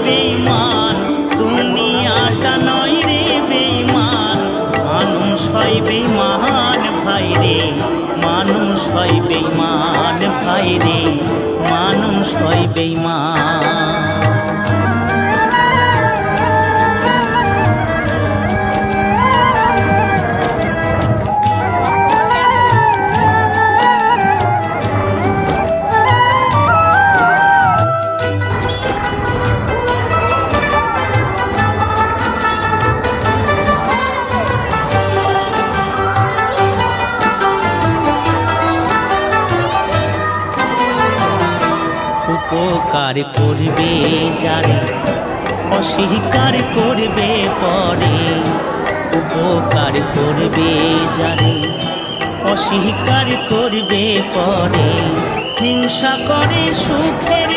বেঈমান, দুনিয়াটা নয় রে বেঈমান, মানুষ হয় বেঈমান ভাই রে, মানুষ হয় বেঈমান ভাই রে, মানুষ হয় বেঈমান। উপকার করবে যারে, অস্বীকার করবে পরে। উপকার করবে যারে, অস্বীকার করবে পরে। হিংসা করে সুখের